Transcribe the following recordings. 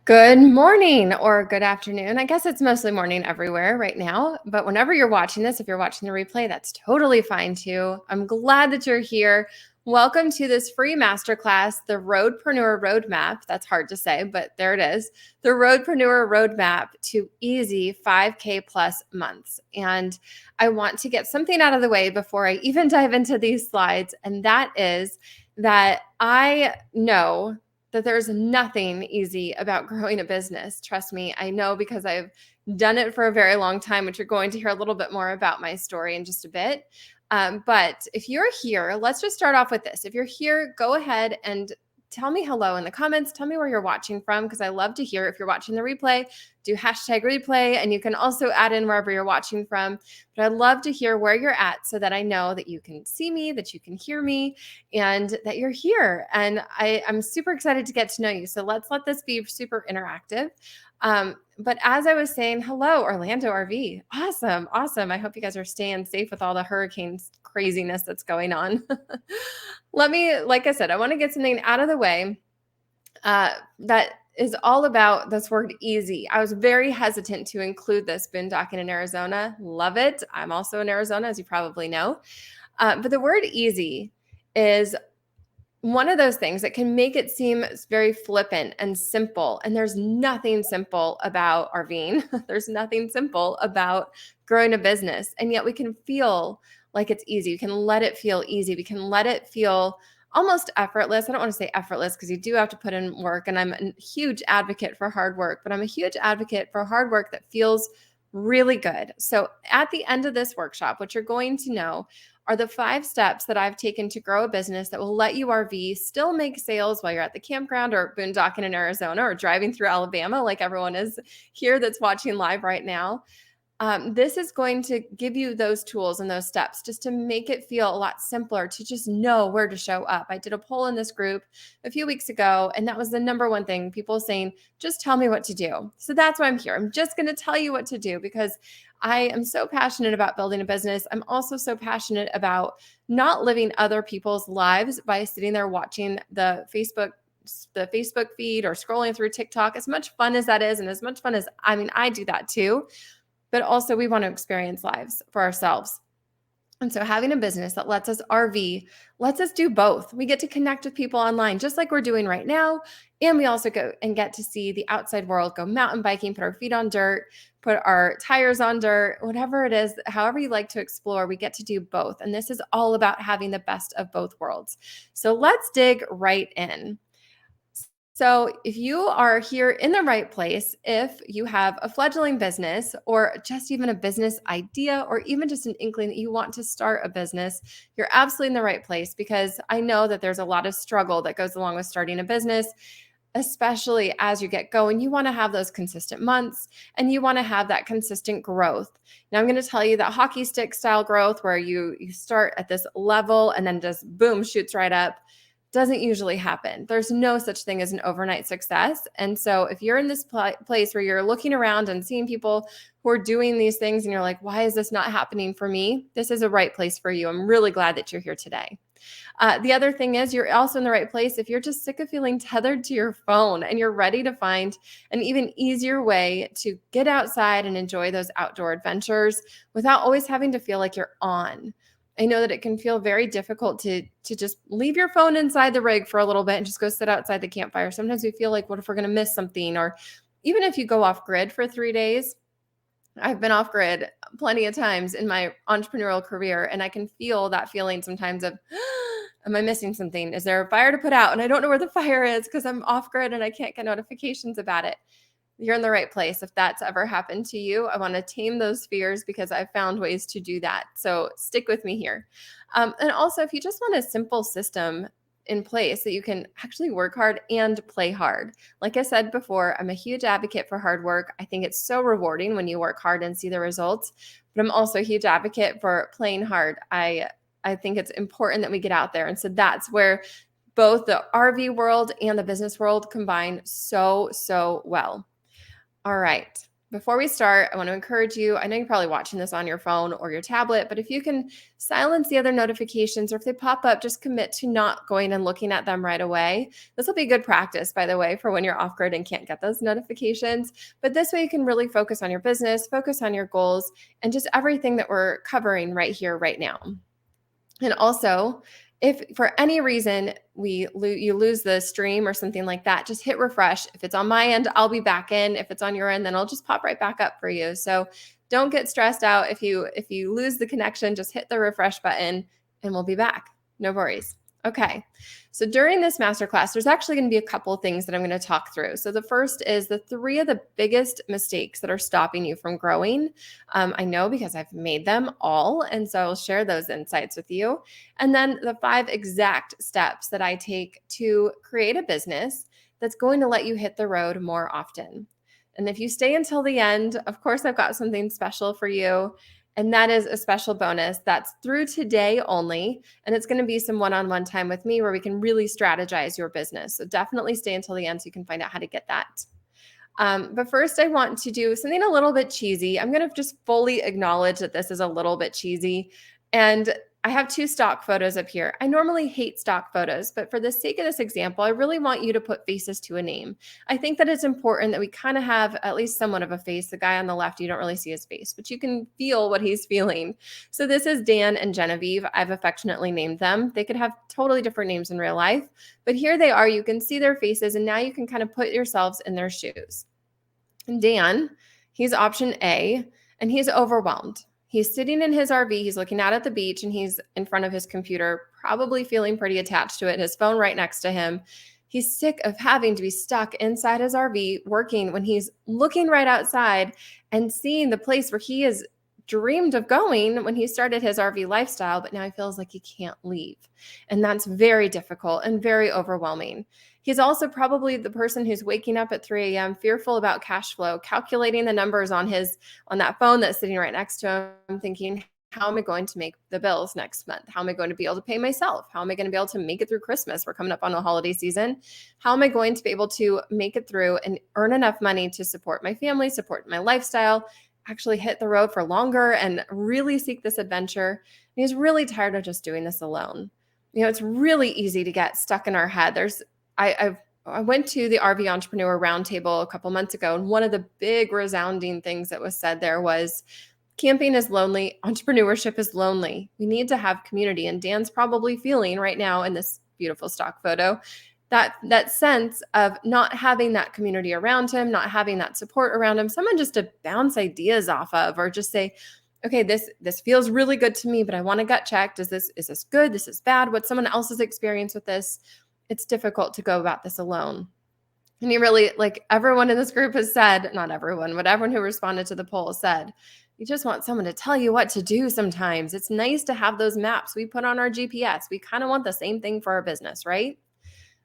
Good morning or good afternoon. I guess it's mostly morning everywhere right now, but whenever you're watching this, if you're watching the replay, that's totally fine too. I'm glad that you're here. Welcome to this free masterclass, the Roadpreneur Roadmap. That's hard to say, but there it is. The Roadpreneur Roadmap to easy 5K plus months. And I want to get something out of the way before I even dive into these slides. And that is that I know that there's nothing easy about growing a business. Trust me, I know because I've done it for a very long time, which you're going to hear a little bit more about my story in just a bit. But if you're here, let's just start off with this. If you're here, go ahead and tell me hello in the comments. Tell me where you're watching from because I love to hear. If you're watching the replay, do hashtag replay, and you can also add in wherever you're watching from. But I'd love to hear where you're at so that I know that you can see me, that you can hear me, and that you're here. And I'm super excited to get to know you. So let's let this be super interactive. But as I was saying, hello, Orlando RV. Awesome. Awesome. I hope you guys are staying safe with all the hurricane craziness that's going on. Like I said, I want to get something out of the way that is all about this word easy. I was very hesitant to include this boondocking in Arizona. Love it. I'm also in Arizona, as you probably know. But the word easy is one of those things that can make it seem very flippant and simple. And there's nothing simple about RVing. There's nothing simple about growing a business. And yet we can feel like it's easy. We can let it feel easy. We can let it feel almost effortless. I don't want to say effortless because you do have to put in work. And I'm a huge advocate for hard work, but I'm a huge advocate for hard work that feels really good. So at the end of this workshop, what you're going to know are the 5 steps that I've taken to grow a business that will let you RV, still make sales while you're at the campground or boondocking in Arizona or driving through Alabama like everyone is here that's watching live right now. This is going to give you those tools and those steps just to make it feel a lot simpler to just know where to show up. I did a poll in this group a few weeks ago, and that was the number one thing, people saying, just tell me what to do. So that's why I'm here. I'm just going to tell you what to do because I am so passionate about building a business. I'm also so passionate about not living other people's lives by sitting there watching the Facebook feed or scrolling through TikTok. As much fun as that is, and as much fun as I do that too, but also we want to experience lives for ourselves. And so having a business that lets us RV, lets us do both. We get to connect with people online, just like we're doing right now. And we also go and get to see the outside world, go mountain biking, put our feet on dirt, put our tires on dirt, whatever it is, however you like to explore, we get to do both. And this is all about having the best of both worlds. So let's dig right in. So, if you are here in the right place, if you have a fledgling business or just even a business idea or even just an inkling that you want to start a business, you're absolutely in the right place because I know that there's a lot of struggle that goes along with starting a business, especially as you get going. You want to have those consistent months and you want to have that consistent growth. Now, I'm going to tell you that hockey stick style growth where you start at this level and then just boom, shoots right up doesn't usually happen. There's no such thing as an overnight success. And so if you're in this place where you're looking around and seeing people who are doing these things and you're like, why is this not happening for me? This is a right place for you. I'm really glad that you're here today. The other thing is you're also in the right place if you're just sick of feeling tethered to your phone and you're ready to find an even easier way to get outside and enjoy those outdoor adventures without always having to feel like you're on. I know that it can feel very difficult to just leave your phone inside the rig for a little bit and just go sit outside the campfire. Sometimes we feel like, what if we're going to miss something? Or even if you go off grid for 3 days, I've been off grid plenty of times in my entrepreneurial career, and I can feel that feeling sometimes of, am I missing something? Is there a fire to put out? And I don't know where the fire is because I'm off grid and I can't get notifications about it. You're in the right place. If that's ever happened to you, I want to tame those fears because I've found ways to do that. So stick with me here. And also, if you just want a simple system in place that you can actually work hard and play hard. Like I said before, I'm a huge advocate for hard work. I think it's so rewarding when you work hard and see the results, but I'm also a huge advocate for playing hard. I think it's important that we get out there. And so that's where both the RV world and the business world combine so well. All right. Before we start, I want to encourage you. I know you're probably watching this on your phone or your tablet, but if you can silence the other notifications or if they pop up, just commit to not going and looking at them right away. This will be good practice, by the way, for when you're off grid and can't get those notifications. But this way you can really focus on your business, focus on your goals, and just everything that we're covering right here, right now. And also, if for any reason you lose the stream or something like that, just hit refresh. If it's on my end, I'll be back in. If it's on your end, then I'll just pop right back up for you. So don't get stressed out if you lose the connection. Just hit the refresh button, and we'll be back. No worries. Okay. So during this masterclass, there's actually going to be a couple of things that I'm going to talk through. So the first is the 3 of the biggest mistakes that are stopping you from growing. I know because I've made them all. And so I'll share those insights with you. And then the 5 exact steps that I take to create a business that's going to let you hit the road more often. And if you stay until the end, of course, I've got something special for you. And that is a special bonus that's through today only. And it's going to be some one-on-one time with me where we can really strategize your business. So definitely stay until the end so you can find out how to get that. But first, I want to do something a little bit cheesy. I'm going to just fully acknowledge that this is a little bit cheesy. And I have 2 stock photos up here. I normally hate stock photos, but for the sake of this example, I really want you to put faces to a name. I think that it's important that we kind of have at least somewhat of a face. The guy on the left, you don't really see his face, but you can feel what he's feeling. So this is Dan and Genevieve. I've affectionately named them. They could have totally different names in real life, but here they are. You can see their faces, and now you can kind of put yourselves in their shoes. And Dan, he's option A, and he's overwhelmed. He's sitting in his RV, he's looking out at the beach, and he's in front of his computer, probably feeling pretty attached to it, his phone right next to him. He's sick of having to be stuck inside his RV working when he's looking right outside and seeing the place where he has dreamed of going when he started his RV lifestyle, but now he feels like he can't leave. And that's very difficult and very overwhelming. He's also probably the person who's waking up at 3 a.m. fearful about cash flow, calculating the numbers on that phone that's sitting right next to him, thinking, how am I going to make the bills next month? How am I going to be able to pay myself? How am I going to be able to make it through Christmas? We're coming up on the holiday season. How am I going to be able to make it through and earn enough money to support my family, support my lifestyle, actually hit the road for longer and really seek this adventure? And he's really tired of just doing this alone. It's really easy to get stuck in our head. I went to the RV Entrepreneur Roundtable a couple months ago, and one of the big resounding things that was said there was, camping is lonely, entrepreneurship is lonely. We need to have community. And Dan's probably feeling right now in this beautiful stock photo that sense of not having that community around him, not having that support around him, someone just to bounce ideas off of, or just say, okay, this feels really good to me, but I want to gut check. Is this good? This is bad. What's someone else's experience with this? It's difficult to go about this alone. And you really, like everyone in this group has said, not everyone, but everyone who responded to the poll said, you just want someone to tell you what to do sometimes. It's nice to have those maps we put on our GPS. We kind of want the same thing for our business, right?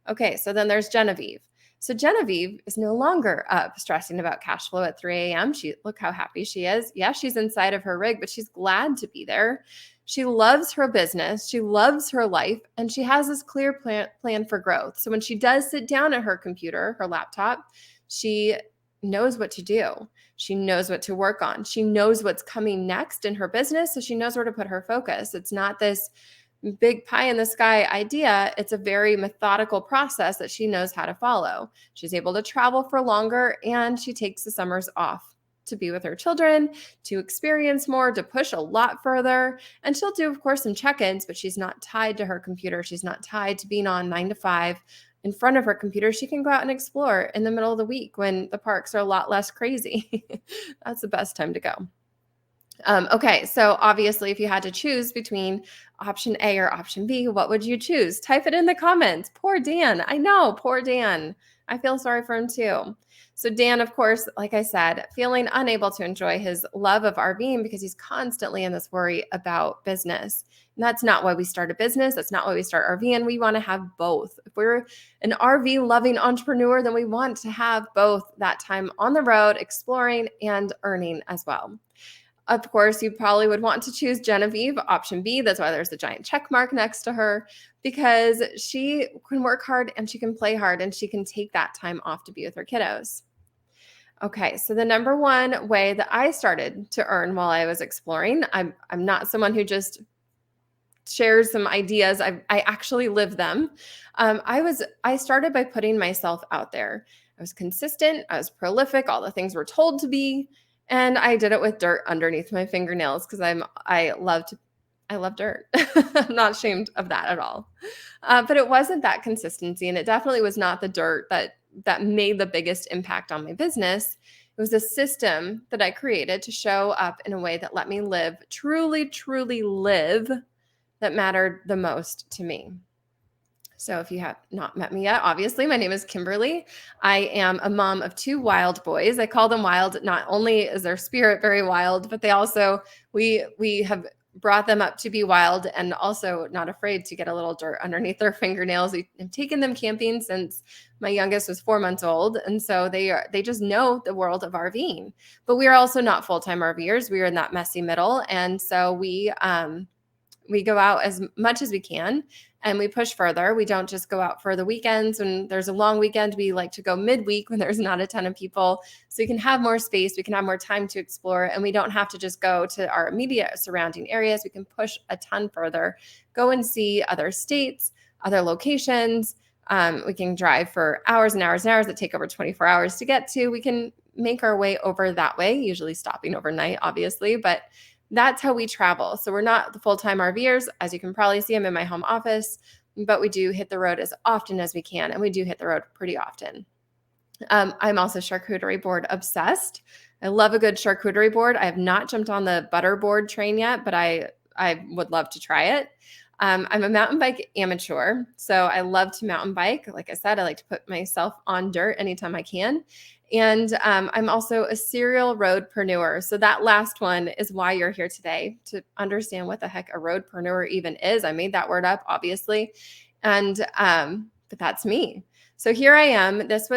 Okay, so then there's Genevieve. So Genevieve is no longer up stressing about cash flow at 3 a.m. Look how happy she is. Yeah, she's inside of her rig, but she's glad to be there. She loves her business. She loves her life, and she has this clear plan for growth. So when she does sit down at her computer, her laptop, she knows what to do. She knows what to work on. She knows what's coming next in her business, so she knows where to put her focus. It's not this big pie in the sky idea. It's a very methodical process that she knows how to follow. She's able to travel for longer, and she takes the summers off to be with her children, to experience more, to push a lot further. And she'll do, of course, some check-ins, but she's not tied to her computer. She's not tied to being on 9 to 5 in front of her computer. She can go out and explore in the middle of the week when the parks are a lot less crazy. That's the best time to go. Okay, so obviously, if you had to choose between option A or option B, what would you choose? Type it in the comments. Poor Dan. I know, poor Dan. I feel sorry for him too. So Dan, of course, like I said, feeling unable to enjoy his love of RVing because he's constantly in this worry about business. And that's not why we start a business. That's not why we start RVing. We want to have both. If we're an RV loving entrepreneur, then we want to have both that time on the road, exploring and earning as well. Of course, you probably would want to choose Genevieve, option B. That's why there's a giant check mark next to her, because she can work hard and she can play hard and she can take that time off to be with her kiddos. Okay, so the number one way that I started to earn while I was exploring, I'm not someone who just shares some ideas. I actually live them. I started by putting myself out there. I was consistent. I was prolific. All the things we're told to be, and I did it with dirt underneath my fingernails because I love dirt. I'm not ashamed of that at all. But it wasn't that consistency, and it definitely was not the dirt that made the biggest impact on my business. It was a system that I created to show up in a way that let me live, truly, truly live that mattered the most to me. So if you have not met me yet, obviously, my name is Kimberly. I am a mom of two wild boys. I call them wild. Not only is their spirit very wild, but they also, we have brought them up to be wild and also not afraid to get a little dirt underneath their fingernails. I've taken them camping since my youngest was 4 months old. And so they just know the world of RVing. But we are also not full-time RVers. We are in that messy middle. And so we go out as much as we can and we push further. We don't just go out for the weekends when there's a long weekend. We like to go midweek when there's not a ton of people so we can have more space, we can have more time to explore, and we don't have to just go to our immediate surrounding areas. We can push a ton further, go and see other states, other locations. We can drive for hours and hours and hours that take over 24 hours to get to. We can make our way over that way, usually stopping overnight, obviously, but that's how we travel. So we're not the full-time RVers. As you can probably see, I'm in my home office, but we do hit the road as often as we can, and we do hit the road pretty often. I'm also charcuterie board obsessed. I love a good charcuterie board. I have not jumped on the butter board train yet, but I would love to try it. I'm a mountain bike amateur, so I love to mountain bike. Like I said, I like to put myself on dirt anytime I can. And I'm also a serial roadpreneur. So that last one is why you're here today, to understand what the heck a roadpreneur even is. I made that word up, obviously. And but that's me. So here I am. This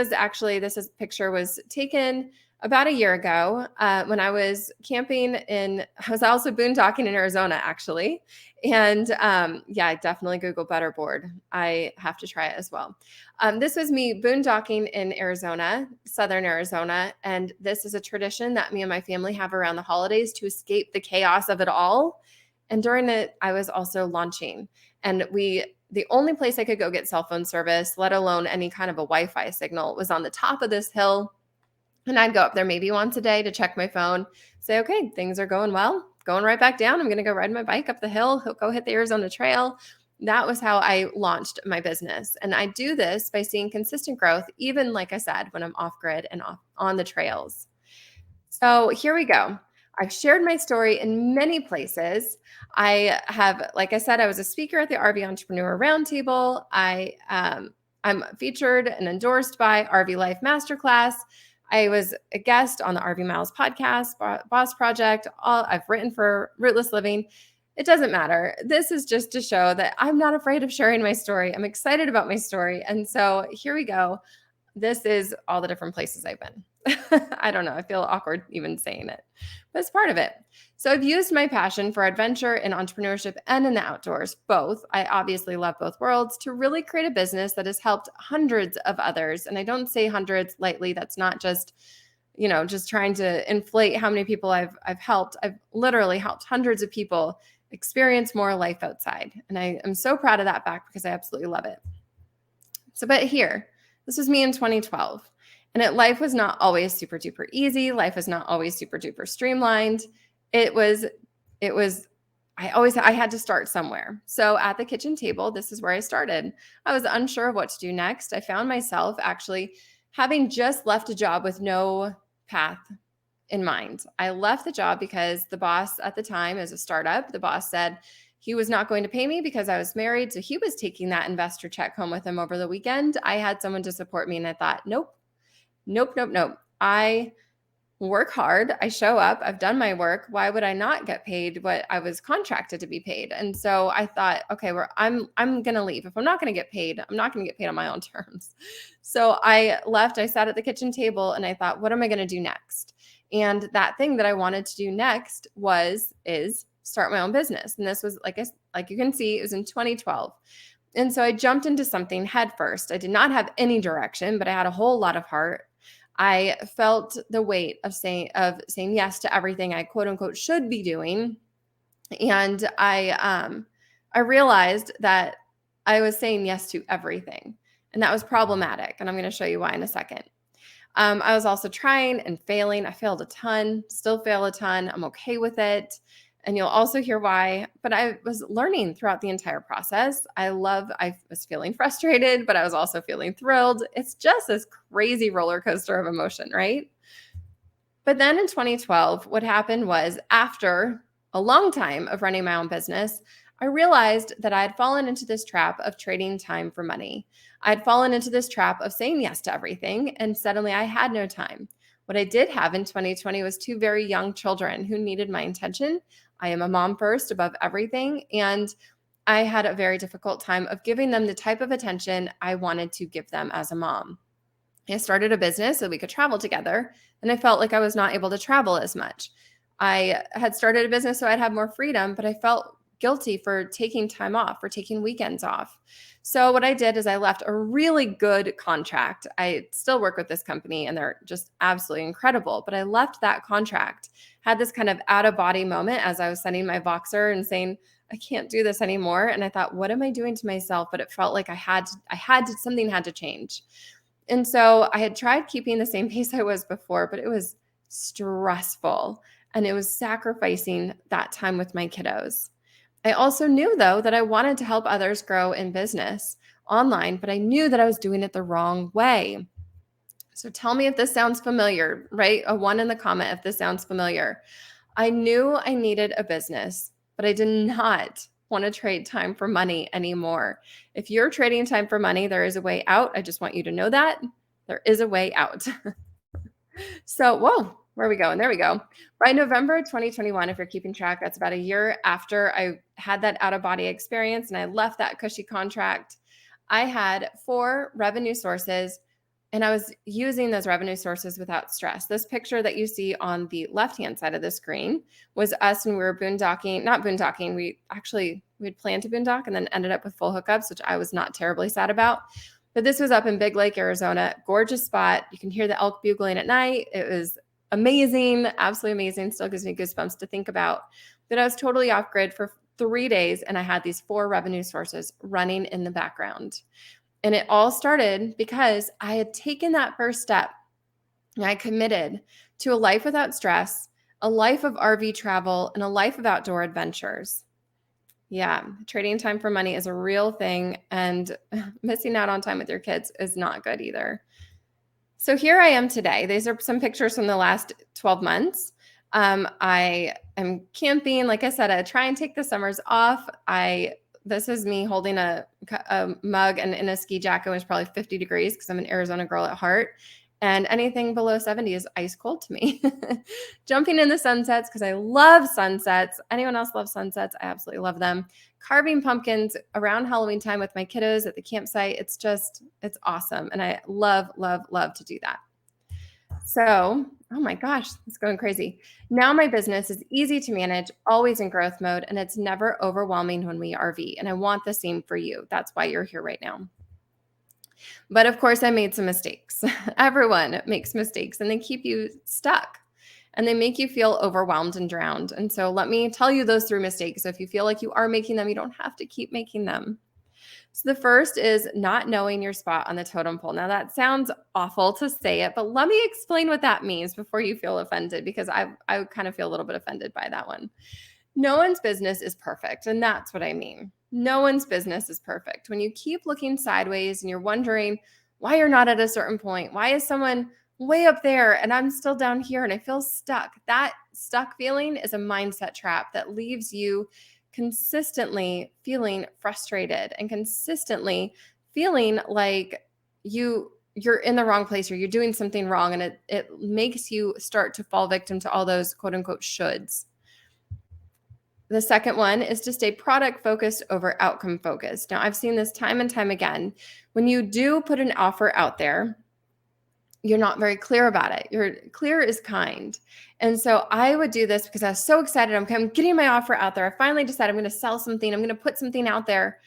picture was taken about a year ago when I was camping I was also boondocking in Arizona, actually. And yeah, I definitely Google butterboard. I have to try it as well. This was me boondocking in Arizona, southern Arizona. And this is a tradition that me and my family have around the holidays to escape the chaos of it all. And during it, I was also launching. And the only place I could go get cell phone service, let alone any kind of a Wi-Fi signal, was on the top of this hill. And I'd go up there maybe once a day to check my phone, say, okay, things are going well, going right back down. I'm going to go ride my bike up the hill, go hit the Arizona Trail. That was how I launched my business. And I do this by seeing consistent growth, even like I said, when I'm off grid and off on the trails. So here we go. I've shared my story in many places. Like I said, I was a speaker at the RV Entrepreneur Roundtable. I'm featured and endorsed by RV Life Masterclass. I was a guest on the RV Miles podcast, Boss Project. I've written for Rootless Living. It doesn't matter. This is just to show that I'm not afraid of sharing my story. I'm excited about my story. And so here we go. This is all the different places I've been. I don't know. I feel awkward even saying it, but it's part of it. So I've used my passion for adventure and entrepreneurship and in the outdoors, both. I obviously love both worlds, to really create a business that has helped hundreds of others. And I don't say hundreds lightly. That's not just, just trying to inflate how many people I've helped. I've literally helped hundreds of people experience more life outside. And I am so proud of that fact because I absolutely love it. So, but this was me in 2012. And life was not always super duper easy. Life was not always super duper streamlined. I had to start somewhere. So at the kitchen table, this is where I started. I was unsure of what to do next. I found myself actually having just left a job with no path in mind. I left the job because the boss at the time, as a startup, the boss said he was not going to pay me because I was married. So he was taking that investor check home with him over the weekend. I had someone to support me, and I thought, nope. I work hard. I show up. I've done my work. Why would I not get paid what I was contracted to be paid? And so I thought, okay, I'm going to leave. If I'm not going to get paid, I'm not going to get paid on my own terms. So I left. I sat at the kitchen table and I thought, what am I going to do next? And that thing that I wanted to do next is start my own business. And this was like you can see, it was in 2012. And so I jumped into something head first. I did not have any direction, but I had a whole lot of heart. I felt the weight of saying yes to everything I quote unquote should be doing. And I realized that I was saying yes to everything. And that was problematic. And I'm going to show you why in a second. I was also trying and failing. I failed a ton, still fail a ton. I'm okay with it. And you'll also hear why. But I was learning throughout the entire process. I was feeling frustrated, but I was also feeling thrilled. It's just this crazy roller coaster of emotion, right? But then in 2012, what happened was after a long time of running my own business, I realized that I had fallen into this trap of trading time for money. I'd fallen into this trap of saying yes to everything, and suddenly I had no time. What I did have in 2020 was two very young children who needed my attention. I am a mom first above everything, and I had a very difficult time of giving them the type of attention I wanted to give them as a mom. I started a business so we could travel together, and I felt like I was not able to travel as much. I had started a business so I'd have more freedom, but I felt guilty for taking time off, for taking weekends off. So what I did is I left a really good contract. I still work with this company and they're just absolutely incredible, but I left that contract, had this kind of out of body moment as I was sending my Voxer and saying, I can't do this anymore. And I thought, what am I doing to myself? But it felt like something had to change. And so I had tried keeping the same pace I was before, but it was stressful and it was sacrificing that time with my kiddos. I also knew, though, that I wanted to help others grow in business online, but I knew that I was doing it the wrong way. So tell me if this sounds familiar, right? A one in the comment if this sounds familiar. I knew I needed a business, but I did not want to trade time for money anymore. If you're trading time for money, there is a way out. I just want you to know that there is a way out. So, whoa, where are we going? There we go. By November 2021, if you're keeping track, that's about a year after I had that out of body experience and I left that cushy contract. I had 4 revenue sources and I was using those revenue sources without stress. This picture that you see on the left-hand side of the screen was us when we were boondocking, not boondocking. We'd planned to boondock and then ended up with full hookups, which I was not terribly sad about. But this was up in Big Lake, Arizona. Gorgeous spot. You can hear the elk bugling at night. It was amazing, absolutely amazing. Still gives me goosebumps to think about. But I was totally off grid for 3 days and I had these 4 revenue sources running in the background. And it all started because I had taken that first step and I committed to a life without stress, a life of RV travel, and a life of outdoor adventures. Yeah, trading time for money is a real thing, and missing out on time with your kids is not good either. So here I am today. These are some pictures from the last 12 months. I am camping. Like I said, I try and take the summers off. This is me holding a mug and in a ski jacket when it's probably 50 degrees because I'm an Arizona girl at heart. And anything below 70 is ice cold to me. Jumping in the sunsets because I love sunsets. Anyone else love sunsets? I absolutely love them. Carving pumpkins around Halloween time with my kiddos at the campsite. It's awesome. And I love, love, love to do that. So, oh my gosh, it's going crazy. Now my business is easy to manage, always in growth mode, and it's never overwhelming when we RV. And I want the same for you. That's why you're here right now. But of course, I made some mistakes. Everyone makes mistakes and they keep you stuck and they make you feel overwhelmed and drowned. And so let me tell you those 3 mistakes. So if you feel like you are making them, you don't have to keep making them. So the first is not knowing your spot on the totem pole. Now that sounds awful to say it, but let me explain what that means before you feel offended, because I kind of feel a little bit offended by that one. No one's business is perfect. And that's what I mean. No one's business is perfect. When you keep looking sideways and you're wondering why you're not at a certain point, why is someone way up there and I'm still down here and I feel stuck? That stuck feeling is a mindset trap that leaves you consistently feeling frustrated and consistently feeling like you're in the wrong place or you're doing something wrong. And it makes you start to fall victim to all those quote unquote shoulds. The second one is to stay product focused over outcome focused. Now, I've seen this time and time again. When you do put an offer out there, you're not very clear about it. You're clear is kind. And so I would do this because I was so excited. I'm getting my offer out there. I finally decided I'm going to sell something. I'm going to put something out there.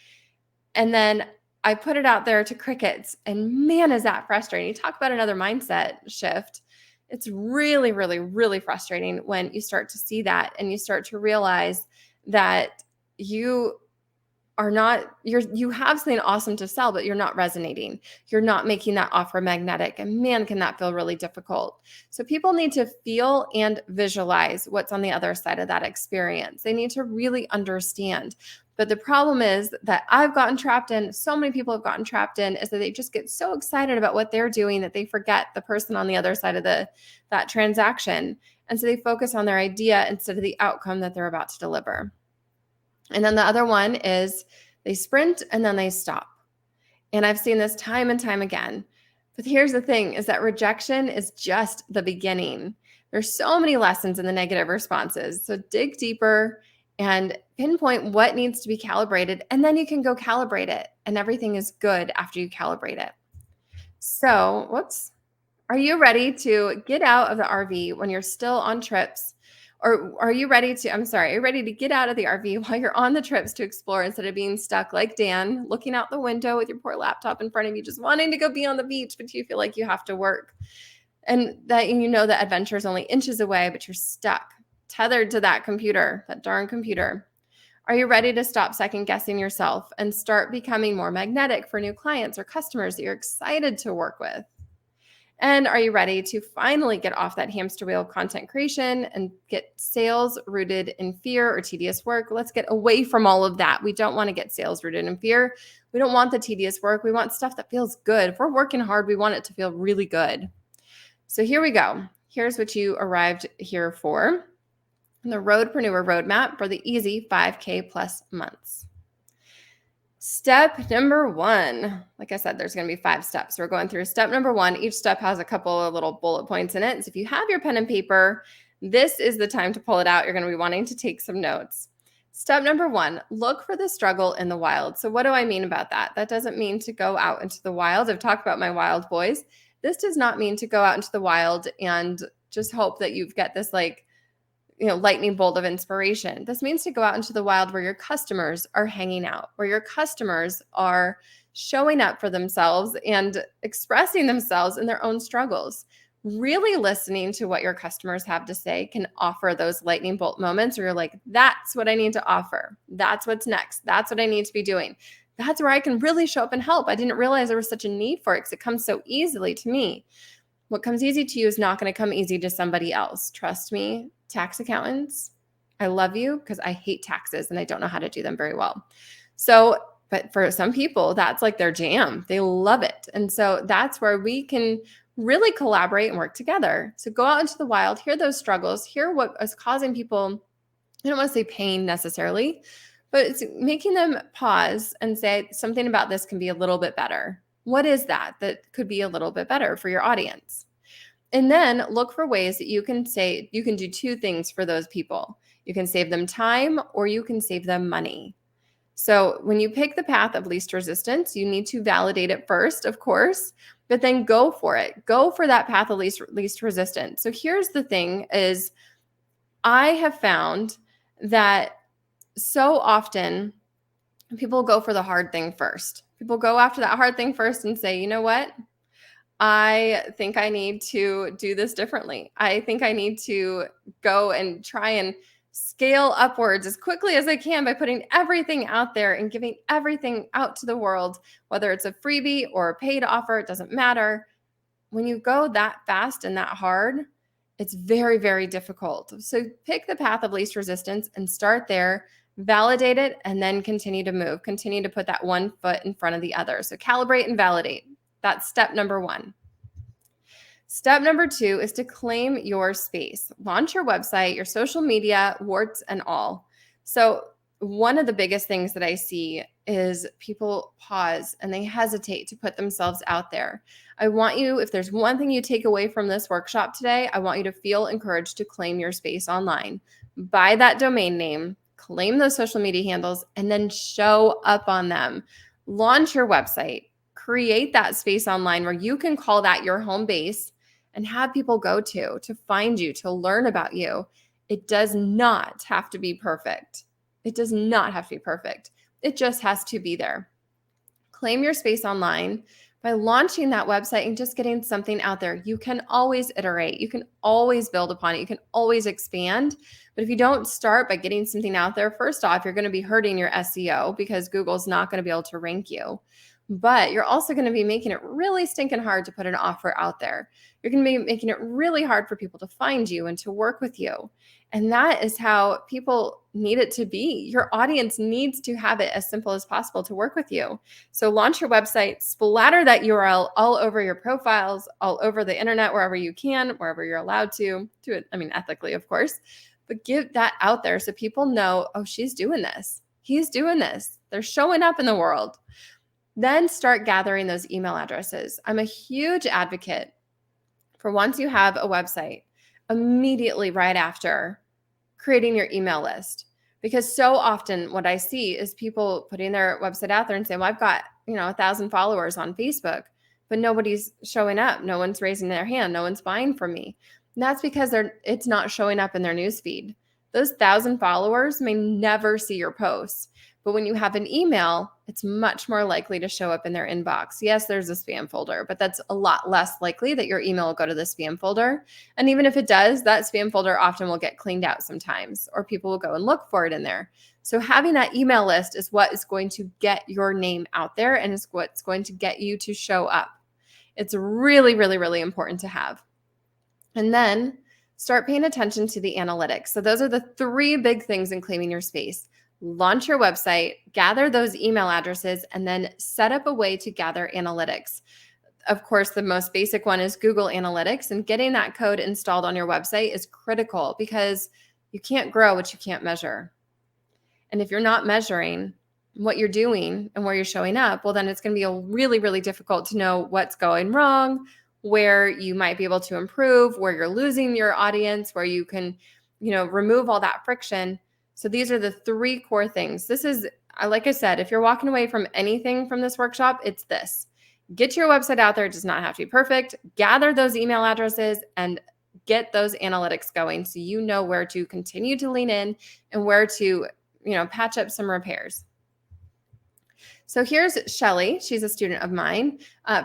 And then I put it out there to crickets, and man, is that frustrating. You talk about another mindset shift. It's really, really, really frustrating when you start to see that and you start to realize that you you have something awesome to sell, but you're not resonating. You're not making that offer magnetic. And man, can that feel really difficult. So people need to feel and visualize what's on the other side of that experience. They need to really understand. But the problem is that I've gotten trapped in, so many people have gotten trapped in, is that they just get so excited about what they're doing that they forget the person on the other side of that transaction. And so they focus on their idea instead of the outcome that they're about to deliver. And then the other one is they sprint and then they stop. And I've seen this time and time again. But here's the thing, is that rejection is just the beginning. There's so many lessons in the negative responses. So dig deeper and pinpoint what needs to be calibrated. And then you can go calibrate it. And everything is good after you calibrate it. So, are you ready to get out of the RV when you're still on trips? Or are you ready to get out of the RV while you're on the trips to explore instead of being stuck like Dan, looking out the window with your poor laptop in front of you, just wanting to go be on the beach, but you feel like you have to work. And that you know that adventure is only inches away, but you're stuck, tethered to that computer, that darn computer. Are you ready to stop second guessing yourself and start becoming more magnetic for new clients or customers that you're excited to work with? And are you ready to finally get off that hamster wheel of content creation and get sales rooted in fear or tedious work? Let's get away from all of that. We don't want to get sales rooted in fear. We don't want the tedious work. We want stuff that feels good. If we're working hard, we want it to feel really good. So here we go. Here's what you arrived here for. The Roadpreneur Roadmap for the easy 5K plus months. Step number 1, like I said, there's going to be 5 steps. We're going through step number 1. Each step has a couple of little bullet points in it. So if you have your pen and paper, this is the time to pull it out. You're going to be wanting to take some notes. Step number 1, look for the struggle in the wild. So what do I mean about that? That doesn't mean to go out into the wild. I've talked about my wild boys. This does not mean to go out into the wild and just hope that you get this lightning bolt of inspiration. This means to go out into the wild where your customers are hanging out, where your customers are showing up for themselves and expressing themselves in their own struggles. Really listening to what your customers have to say can offer those lightning bolt moments where you're like, that's what I need to offer. That's what's next. That's what I need to be doing. That's where I can really show up and help. I didn't realize there was such a need for it because it comes so easily to me. What comes easy to you is not going to come easy to somebody else. Trust me, tax accountants, I love you because I hate taxes and I don't know how to do them very well. So, but for some people, that's like their jam. They love it. And so that's where we can really collaborate and work together. So go out into the wild, hear those struggles, hear what is causing people, I don't want to say pain necessarily, but it's making them pause and say something about this can be a little bit better. What is that could be a little bit better for your audience? And then look for ways that you can do 2 things for those people. You can save them time or you can save them money. So when you pick the path of least resistance, you need to validate it first, of course, but then go for it. Go for that path of least resistance. So here's the thing is I have found that so often people go for the hard thing first. People go after that hard thing first and say, you know what? I think I need to do this differently. I think I need to go and try and scale upwards as quickly as I can by putting everything out there and giving everything out to the world, whether it's a freebie or a paid offer, it doesn't matter. When you go that fast and that hard, it's very, very difficult. So pick the path of least resistance and start there, validate it, and then continue to move. Continue to put that one foot in front of the other. So calibrate and validate. That's step number 1. Step number 2 is to claim your space. Launch your website, your social media, warts and all. So one of the biggest things that I see is people pause and they hesitate to put themselves out there. I want you, if there's one thing you take away from this workshop today, I want you to feel encouraged to claim your space online. Buy that domain name, claim those social media handles, and then show up on them. Launch your website. Create that space online where you can call that your home base and have people go to find you, to learn about you. It does not have to be perfect. It does not have to be perfect. It just has to be there. claim your space online by launching that website and just getting something out there. You can always iterate. You can always build upon it. You can always expand. But if you don't start by getting something out there, first off, you're going to be hurting your SEO because Google's not going to be able to rank you. But you're also going to be making it really stinking hard to put an offer out there. You're going to be making it really hard for people to find you and to work with you. And that is how people need it to be. Your audience needs to have it as simple as possible to work with you. So launch your website, splatter that URL all over your profiles, all over the internet, wherever you can, wherever you're allowed to do it. I mean, ethically, of course, but give that out there so people know, oh, she's doing this. He's doing this. They're showing up in the world. Then start gathering those email addresses. I'm a huge advocate for once you have a website, immediately right after creating your email list. Because so often what I see is people putting their website out there and saying, well, I've got, 1,000 followers on Facebook, but nobody's showing up. No one's raising their hand. No one's buying from me. And that's because it's not showing up in their newsfeed. Those 1,000 followers may never see your posts. But when you have an email, it's much more likely to show up in their inbox. Yes, there's a spam folder, but that's a lot less likely that your email will go to the spam folder. And even if it does, that spam folder often will get cleaned out sometimes, or people will go and look for it in there. So having that email list is what is going to get your name out there and is what's going to get you to show up. It's really, really, really important to have. And then start paying attention to the analytics. So those are the 3 big things in claiming your space. Launch your website, gather those email addresses, and then set up a way to gather analytics. Of course, the most basic one is Google Analytics, and getting that code installed on your website is critical because you can't grow what you can't measure. And if you're not measuring what you're doing and where you're showing up, well, then it's going to be really, really difficult to know what's going wrong, where you might be able to improve, where you're losing your audience, where you can, remove all that friction. So these are the 3 core things. This is, like I said, if you're walking away from anything from this workshop, it's this. Get your website out there. It does not have to be perfect. Gather those email addresses and get those analytics going so you know where to continue to lean in and where to, patch up some repairs. So here's Shelly. She's a student of mine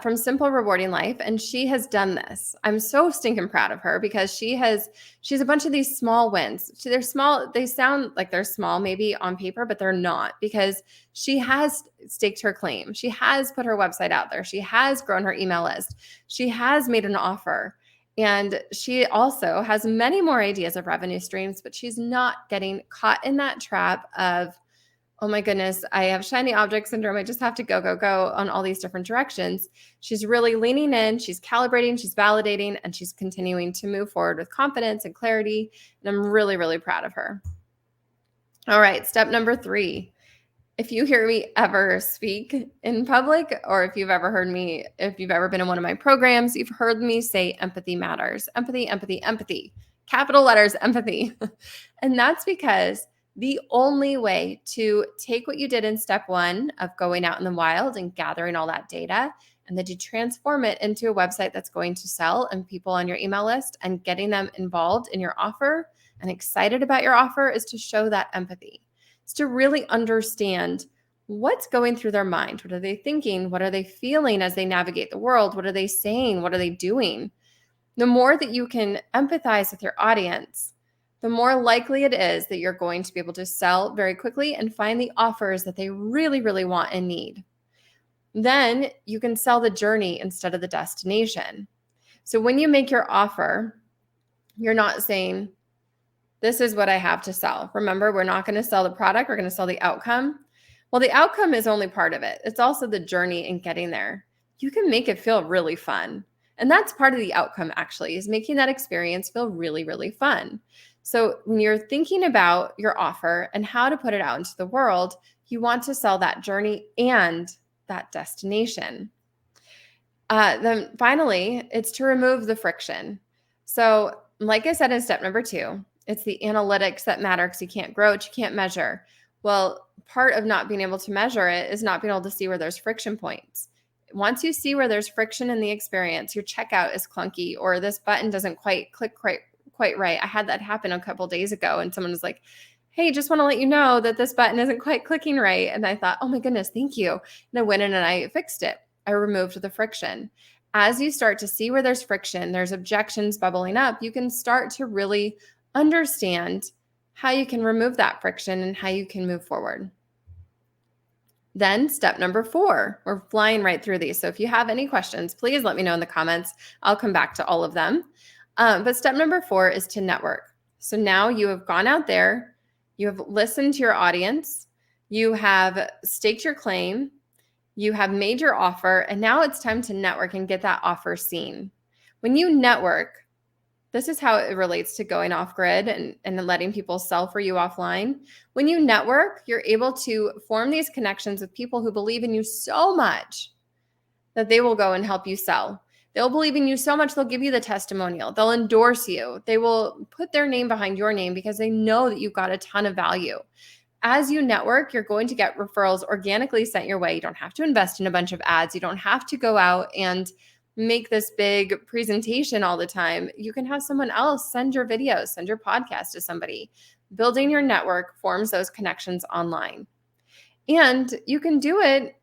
from Simple Rewarding Life, and she has done this. I'm so stinking proud of her because she's a bunch of these small wins. They're small. They sound like they're small maybe on paper, but they're not because she has staked her claim. She has put her website out there. She has grown her email list. She has made an offer. And she also has many more ideas of revenue streams, but she's not getting caught in that trap of, oh my goodness, I have shiny object syndrome. I just have to go on all these different directions. She's really leaning in, she's calibrating, she's validating, and she's continuing to move forward with confidence and clarity. And I'm really, really proud of her. All right, step number 3. If you hear me ever speak in public, or if you've ever been in one of my programs, you've heard me say empathy matters. Empathy, empathy, empathy. Capital letters, empathy. And that's because the only way to take what you did in step 1 of going out in the wild and gathering all that data, and then to transform it into a website that's going to sell and people on your email list and getting them involved in your offer and excited about your offer, is to show that empathy. It's to really understand what's going through their mind. What are they thinking? What are they feeling as they navigate the world? What are they saying? What are they doing? The more that you can empathize with your audience, the more likely it is that you're going to be able to sell very quickly and find the offers that they really, really want and need. Then you can sell the journey instead of the destination. So when you make your offer, you're not saying, this is what I have to sell. Remember, we're not going to sell the product. We're going to sell the outcome. Well, the outcome is only part of it. It's also the journey in getting there. You can make it feel really fun. And that's part of the outcome, actually, is making that experience feel really, really fun. So when you're thinking about your offer and how to put it out into the world, you want to sell that journey and that destination. Then finally, it's to remove the friction. So like I said in step number 2, it's the analytics that matter because you can't grow it, you can't measure. Well, part of not being able to measure it is not being able to see where there's friction points. Once you see where there's friction in the experience, your checkout is clunky, or this button doesn't quite click quite right. I had that happen a couple days ago, and someone was like, hey, just want to let you know that this button isn't quite clicking right. And I thought, oh my goodness, thank you. And I went in and I fixed it. I removed the friction. As you start to see where there's friction, there's objections bubbling up, you can start to really understand how you can remove that friction and how you can move forward. Then step number 4, we're flying right through these. So if you have any questions, please let me know in the comments. I'll come back to all of them. But step number 4 is to network. So now you have gone out there, you have listened to your audience, you have staked your claim, you have made your offer, and now it's time to network and get that offer seen. When you network, this is how it relates to going off grid and letting people sell for you offline. When you network, you're able to form these connections with people who believe in you so much that they will go and help you sell. They'll believe in you so much, they'll give you the testimonial. They'll endorse you. They will put their name behind your name because they know that you've got a ton of value. As you network, you're going to get referrals organically sent your way. You don't have to invest in a bunch of ads. You don't have to go out and make this big presentation all the time. You can have someone else send your videos, send your podcast to somebody. Building your network forms those connections online. And you can do it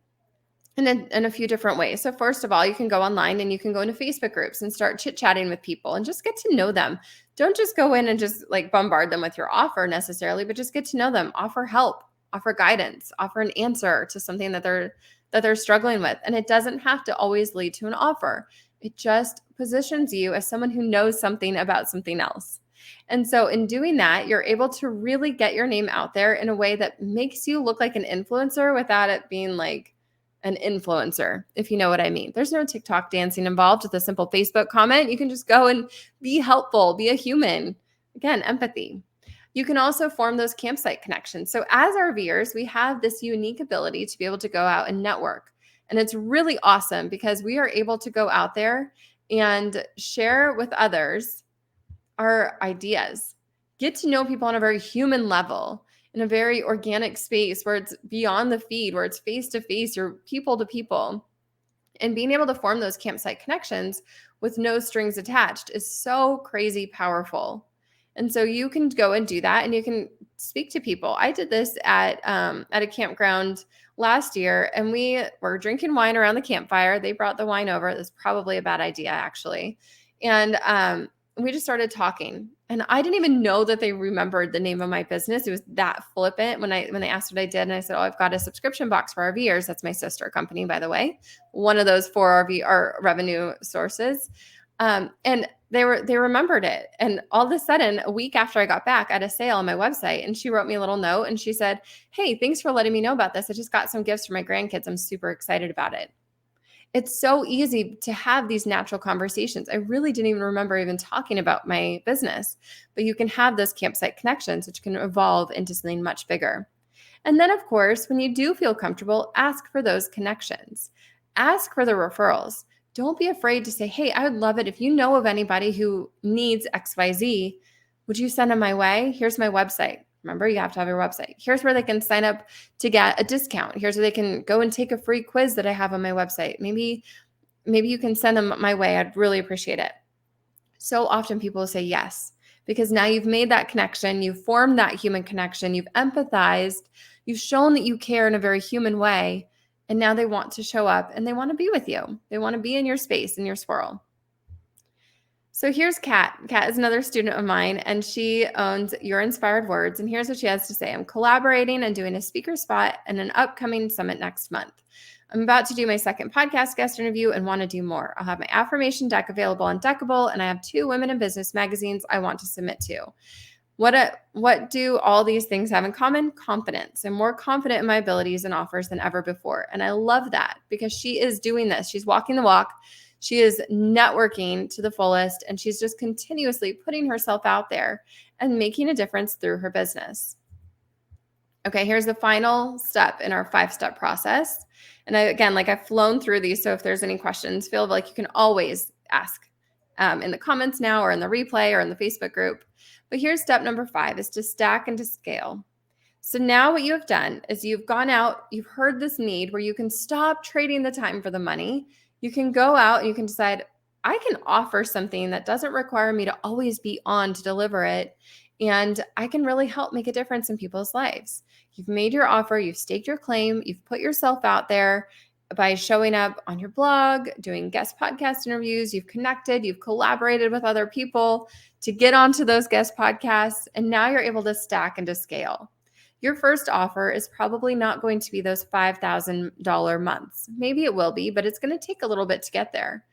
in a few different ways. So first of all, you can go online and you can go into Facebook groups and start chit-chatting with people and just get to know them. Don't just go in and just like bombard them with your offer necessarily, but just get to know them, offer help, offer guidance, offer an answer to something that they're struggling with. And it doesn't have to always lead to an offer. It just positions you as someone who knows something about something else. And so in doing that, you're able to really get your name out there in a way that makes you look like an influencer without it being like an influencer, if you know what I mean. There's no TikTok dancing involved with a simple Facebook comment. You can just go and be helpful, be a human. Again, empathy. You can also form those campsite connections. So as RVers, we have this unique ability to be able to go out and network. And it's really awesome because we are able to go out there and share with others our ideas, get to know people on a very human level, in a very organic space where it's beyond the feed, where it's face-to-face, you're people to people. And being able to form those campsite connections with no strings attached is so crazy powerful. And so you can go and do that and you can speak to people. I did this at a campground last year and we were drinking wine around the campfire. They brought the wine over. It was probably a bad idea actually. And we just started talking. And I didn't even know that they remembered the name of my business. It was that flippant when they asked what I did. And I said, oh, I've got a subscription box for RVers. That's my sister company, by the way. One of those 4 RV revenue sources. And they remembered it. And all of a sudden, a week after I got back, I had a sale on my website and she wrote me a little note and she said, hey, thanks for letting me know about this. I just got some gifts for my grandkids. I'm super excited about it. It's so easy to have these natural conversations. I really didn't even remember even talking about my business, but you can have those campsite connections, which can evolve into something much bigger. And then, of course, when you do feel comfortable, ask for those connections. Ask for the referrals. Don't be afraid to say, hey, I would love it if you know of anybody who needs XYZ. Would you send them my way? Here's my website. Remember, you have to have your website. Here's where they can sign up to get a discount. Here's where they can go and take a free quiz that I have on my website. Maybe you can send them my way. I'd really appreciate it. So often people will say yes, because now you've made that connection. You've formed that human connection. You've empathized. You've shown that you care in a very human way. And now they want to show up and they want to be with you. They want to be in your space, in your swirl. So here's Kat. Kat is another student of mine, and she owns Your Inspired Words. And here's what she has to say. I'm collaborating and doing a speaker spot in an upcoming summit next month. I'm about to do my second podcast guest interview and want to do more. I'll have my affirmation deck available on Deckable, and I have 2 women in business magazines I want to submit to. What do all these things have in common? Confidence. I'm more confident in my abilities and offers than ever before. And I love that because she is doing this. She's walking the walk. She is networking to the fullest, and she's just continuously putting herself out there and making a difference through her business. Okay, here's the final step in our 5-step process. And I've flown through these. So if there's any questions, feel like you can always ask in the comments now or in the replay or in the Facebook group. But here's step number 5 is to stack and to scale. So now what you have done is you've gone out, you've heard this need where you can stop trading the time for the money. You can go out and you can decide, I can offer something that doesn't require me to always be on to deliver it. and I can really help make a difference in people's lives. You've made your offer, you've staked your claim, you've put yourself out there by showing up on your blog, doing guest podcast interviews, you've connected, you've collaborated with other people to get onto those guest podcasts, and now you're able to stack and to scale. Your first offer is probably not going to be those $5,000 months. Maybe it will be, but it's going to take a little bit to get there.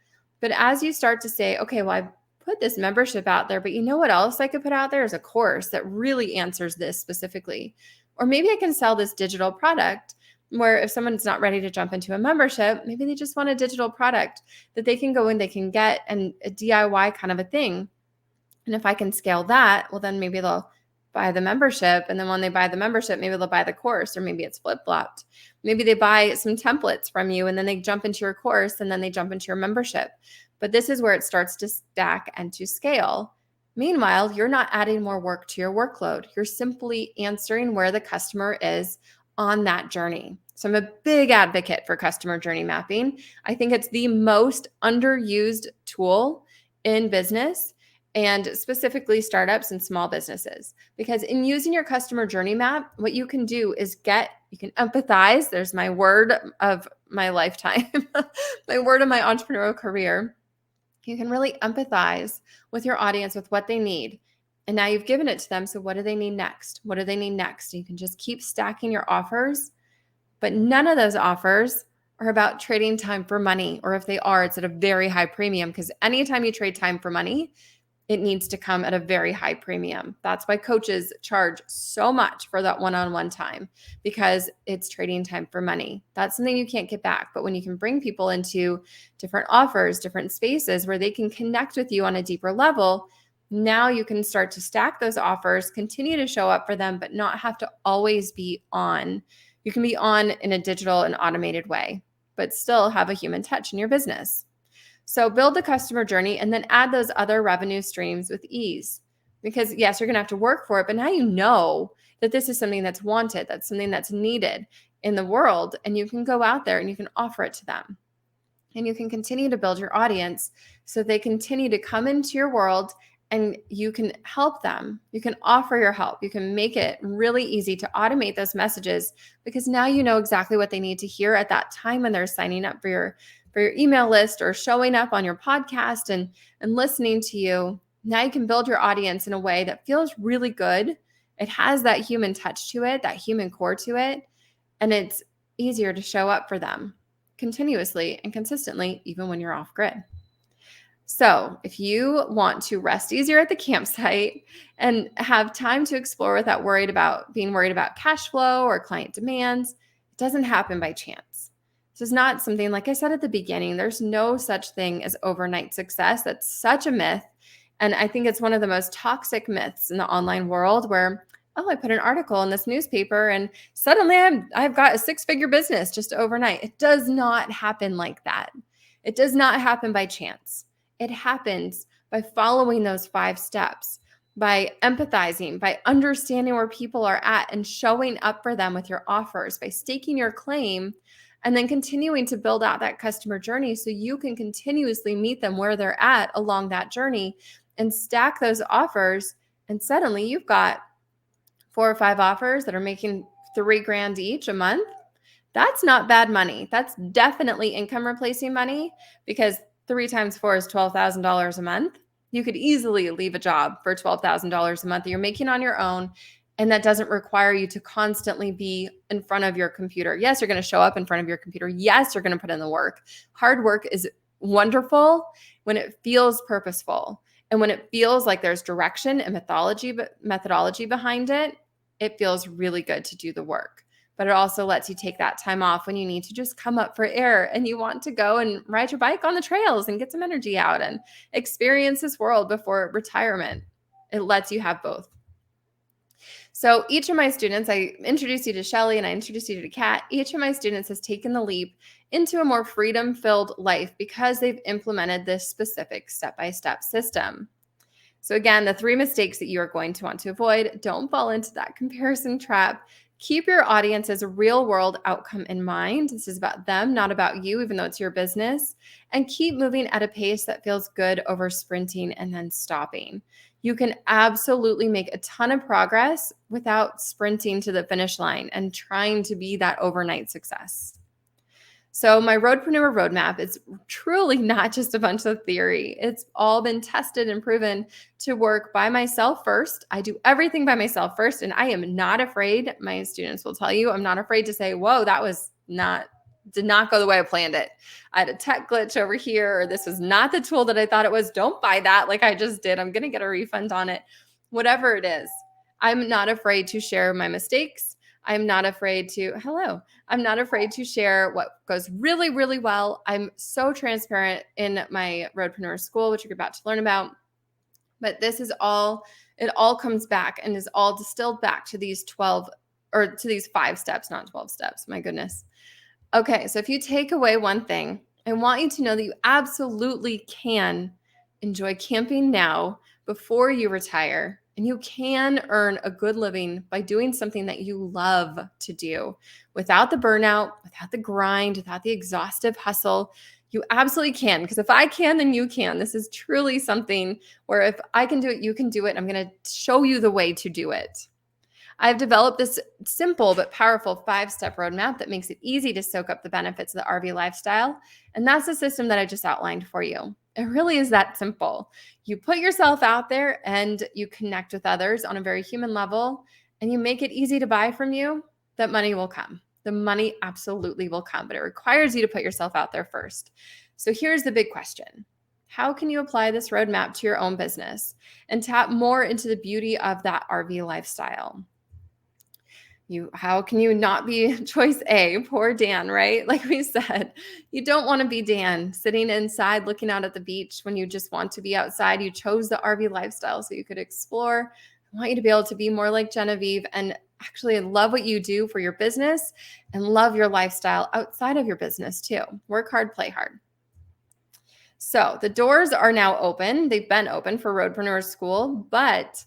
But as you start to say, okay, well, I've put this membership out there, but you know what else I could put out there is a course that really answers this specifically. Or maybe I can sell this digital product where if someone's not ready to jump into a membership, maybe they just want a digital product that they can go and they can get, and a DIY kind of a thing. And if I can scale that, well, then maybe they'll buy the membership. And then when they buy the membership, maybe they'll buy the course, or maybe it's flip-flopped. Maybe they buy some templates from you and then they jump into your course and then they jump into your membership. But this is where it starts to stack and to scale. Meanwhile, you're not adding more work to your workload. You're simply answering where the customer is on that journey. So I'm a big advocate for customer journey mapping. I think it's the most underused tool in business, and specifically startups and small businesses. Because in using your customer journey map, what you can do is you can empathize. There's my word of my lifetime, my word of my entrepreneurial career. You can really empathize with your audience, with what they need. And now you've given it to them. So what do they need next? What do they need next? You can just keep stacking your offers, but none of those offers are about trading time for money. Or if they are, it's at a very high premium, because anytime you trade time for money, it needs to come at a very high premium. That's why coaches charge so much for that one-on-one time, because it's trading time for money. That's something you can't get back. But when you can bring people into different offers, different spaces where they can connect with you on a deeper level, now you can start to stack those offers, continue to show up for them, but not have to always be on. You can be on in a digital and automated way, but still have a human touch in your business. So build the customer journey and then add those other revenue streams with ease. Because yes, you're going to have to work for it, but now you know that this is something that's wanted, that's something that's needed in the world, and you can go out there and you can offer it to them. And you can continue to build your audience so they continue to come into your world, and you can help them. You can offer your help. You can make it really easy to automate those messages, because now you know exactly what they need to hear at that time when they're signing up for your email list or showing up on your podcast and listening to you. Now you can build your audience in a way that feels really good. It has that human touch to it, that human core to it, and it's easier to show up for them continuously and consistently, even when you're off grid. So if you want to rest easier at the campsite and have time to explore without being worried about cash flow or client demands, it doesn't happen by chance. This is not something, like I said at the beginning, there's no such thing as overnight success. That's such a myth. And I think it's one of the most toxic myths in the online world, where, oh, I put an article in this newspaper and suddenly I've got a six-figure business just overnight. It does not happen like that. It does not happen by chance. It happens by following those 5 steps, by empathizing, by understanding where people are at and showing up for them with your offers, by staking your claim, and then continuing to build out that customer journey so you can continuously meet them where they're at along that journey and stack those offers. And suddenly you've got 4 or 5 offers that are making $3,000 each a month. That's not bad money. That's definitely income replacing money, because 3 times 4 is $12,000 a month. You could easily leave a job for $12,000 a month that you're making on your own. And that doesn't require you to constantly be in front of your computer. Yes, you're going to show up in front of your computer. Yes, you're going to put in the work. Hard work is wonderful when it feels purposeful. And when it feels like there's direction and methodology behind it, it feels really good to do the work. But it also lets you take that time off when you need to just come up for air and you want to go and ride your bike on the trails and get some energy out and experience this world before retirement. It lets you have both. So each of my students, I introduced you to Shelly and I introduced you to Kat. Each of my students has taken the leap into a more freedom-filled life because they've implemented this specific step-by-step system. So again, the 3 mistakes that you are going to want to avoid: don't fall into that comparison trap. Keep your audience's real-world outcome in mind. This is about them, not about you, even though it's your business. And keep moving at a pace that feels good over sprinting and then stopping. You can absolutely make a ton of progress without sprinting to the finish line and trying to be that overnight success. So my Roadpreneur roadmap is truly not just a bunch of theory. It's all been tested and proven to work by myself first. I do everything by myself first, and I am not afraid. My students will tell you, I'm not afraid to say, whoa, that did not go the way I planned it. I had a tech glitch over here, or this was not the tool that I thought it was. Don't buy that like I just did. I'm going to get a refund on it. Whatever it is, I'm not afraid to share my mistakes. I'm not afraid to share what goes really, really well. I'm so transparent in my Roadpreneur School, which you're about to learn about. But it all comes back and is all distilled back to these 5 steps, not 12 steps. My goodness. Okay, so if you take away one thing, I want you to know that you absolutely can enjoy camping now before you retire. And you can earn a good living by doing something that you love to do without the burnout, without the grind, without the exhaustive hustle. You absolutely can, because if I can, then you can. This is truly something where if I can do it, you can do it. I'm going to show you the way to do it. I've developed this simple but powerful 5-step roadmap that makes it easy to soak up the benefits of the RV lifestyle. And that's the system that I just outlined for you. It really is that simple. You put yourself out there and you connect with others on a very human level, and you make it easy to buy from you, that money will come. The money absolutely will come, but it requires you to put yourself out there first. So here's the big question. How can you apply this roadmap to your own business and tap more into the beauty of that RV lifestyle? How can you not be choice A? Poor Dan, right? Like we said, you don't want to be Dan sitting inside looking out at the beach when you just want to be outside. You chose the RV lifestyle so you could explore. I want you to be able to be more like Genevieve and actually love what you do for your business and love your lifestyle outside of your business too. Work hard, play hard. So the doors are now open. They've been open for Roadpreneur School, but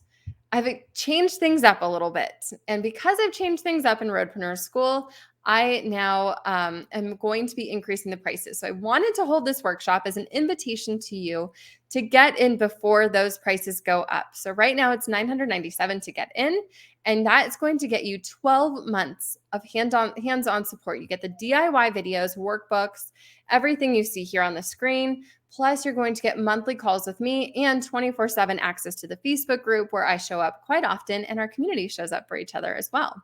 I've changed things up a little bit. And because I've changed things up in Roadpreneur School, I now am going to be increasing the prices. So I wanted to hold this workshop as an invitation to you to get in before those prices go up. So right now it's $997 to get in, and that is going to get you 12 months of hands-on support. You get the DIY videos, workbooks, everything you see here on the screen. Plus, you're going to get monthly calls with me and 24/7 access to the Facebook group where I show up quite often, and our community shows up for each other as well.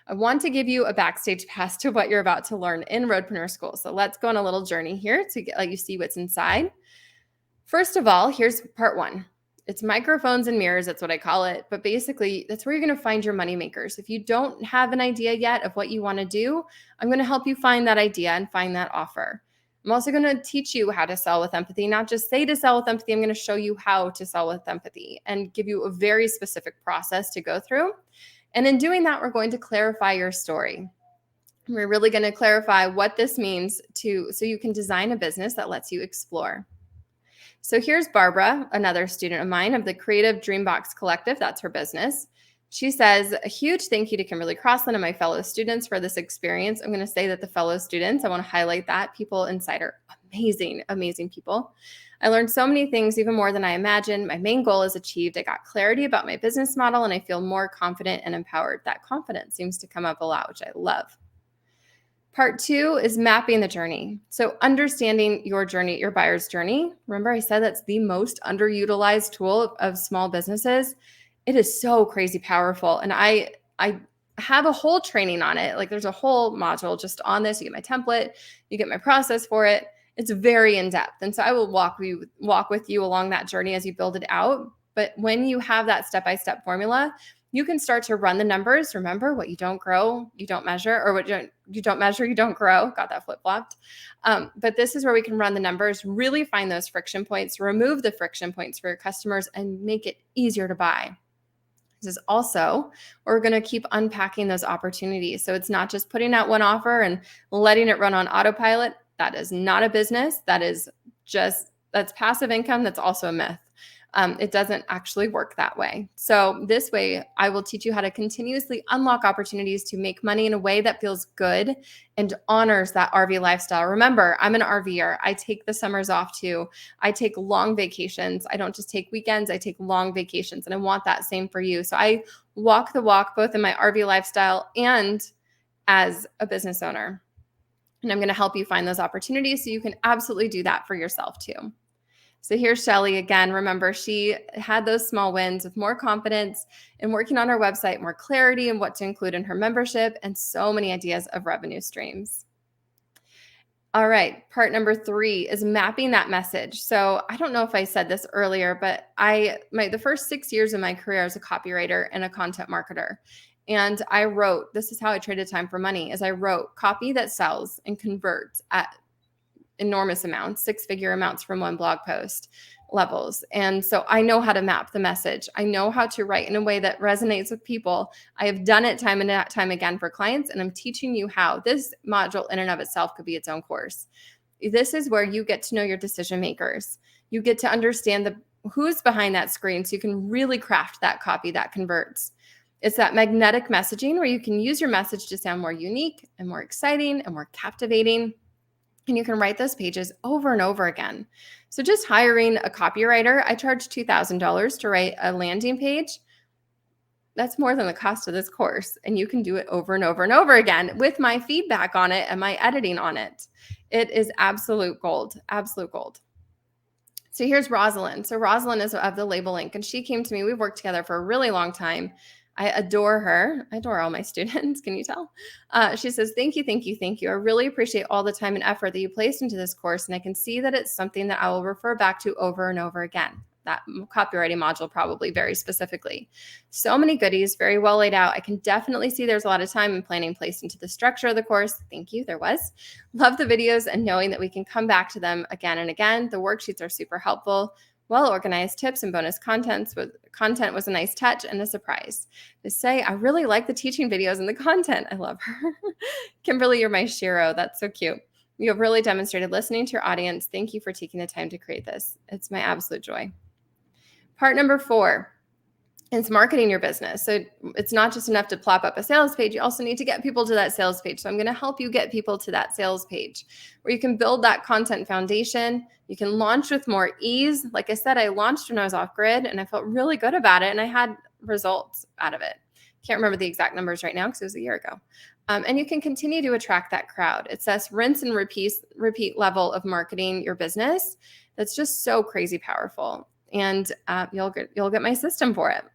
I want to give you a backstage pass to what you're about to learn in Roadpreneur School. So let's go on a little journey here to let you see what's inside. First of all, here's part 1. It's microphones and mirrors. That's what I call it. But basically, that's where you're going to find your money makers. If you don't have an idea yet of what you want to do, I'm going to help you find that idea and find that offer. I'm also going to teach you how to sell with empathy, not just say to sell with empathy. I'm going to show you how to sell with empathy and give you a very specific process to go through. And in doing that, we're going to clarify your story. We're really going to clarify what this means so you can design a business that lets you explore. So here's Barbara, another student of mine of the Creative Dreambox Collective. That's her business. She says, a huge thank you to Kimberly Crossland and my fellow students for this experience. I'm going to say that the fellow students, I want to highlight that. People inside are amazing, amazing people. I learned so many things, even more than I imagined. My main goal is achieved. I got clarity about my business model, and I feel more confident and empowered. That confidence seems to come up a lot, which I love. Part 2 is mapping the journey. So understanding your journey, your buyer's journey. Remember, I said that's the most underutilized tool of small businesses. It is so crazy powerful. And I have a whole training on it. Like there's a whole module just on this. You get my template, you get my process for it. It's very in-depth. And so I will walk with you along that journey as you build it out. But when you have that step-by-step formula, you can start to run the numbers. Remember, what you don't grow, you don't measure, or what you don't measure, you don't grow. Got that flip-flopped. But this is where we can run the numbers, really find those friction points, remove the friction points for your customers, and make it easier to buy. This is also, we're going to keep unpacking those opportunities. So it's not just putting out one offer and letting it run on autopilot. That is not a business. That's passive income. That's also a myth. It doesn't actually work that way. So this way, I will teach you how to continuously unlock opportunities to make money in a way that feels good and honors that RV lifestyle. Remember, I'm an RVer. I take the summers off too. I take long vacations. I don't just take weekends, I take long vacations. And I want that same for you. So I walk the walk both in my RV lifestyle and as a business owner. And I'm going to help you find those opportunities so you can absolutely do that for yourself too. So here's Shelly again. Remember, she had those small wins with more confidence in working on her website, more clarity in what to include in her membership, and so many ideas of revenue streams. All right, part number 3 is mapping that message. So I don't know if I said this earlier, but the first 6 years of my career as a copywriter and a content marketer. And I wrote, this is how I traded time for money, is I wrote copy that sells and converts at enormous amounts, 6-figure amounts from one blog post levels. And so I know how to map the message. I know how to write in a way that resonates with people. I have done it time and time again for clients, and I'm teaching you how. This module in and of itself could be its own course. This is where you get to know your decision makers. You get to understand who's behind that screen so you can really craft that copy that converts. It's that magnetic messaging where you can use your message to sound more unique and more exciting and more captivating. And you can write those pages over and over again. So just hiring a copywriter, I charge $2,000 to write a landing page. That's more than the cost of this course. And you can do it over and over and over again with my feedback on it and my editing on it. It is absolute gold, absolute gold. So here's Rosalind. So Rosalind is of the Label Link, and she came to me. We've worked together for a really long time. I adore her. I adore all my students. Can you tell? She says, thank you, thank you, thank you. I really appreciate all the time and effort that you placed into this course. And I can see that it's something that I will refer back to over and over again. That copywriting module, probably very specifically. So many goodies, very well laid out. I can definitely see there's a lot of time and planning placed into the structure of the course. Thank you. There was. Love the videos and knowing that we can come back to them again and again. The worksheets are super helpful. Well-organized tips and bonus content was a nice touch and a surprise. To say, I really like the teaching videos and the content. I love her. Kimberly, you're my shero. That's so cute. You have really demonstrated listening to your audience. Thank you for taking the time to create this. It's my absolute joy. Part number 4 is marketing your business. So it's not just enough to plop up a sales page. You also need to get people to that sales page. So I'm going to help you get people to that sales page where you can build that content foundation. You can launch with more ease. Like I said, I launched when I was off grid and I felt really good about it and I had results out of it. Can't remember the exact numbers right now because it was a year ago. And you can continue to attract that crowd. It's this rinse and repeat level of marketing your business that's just so crazy powerful. And you'll get my system for it.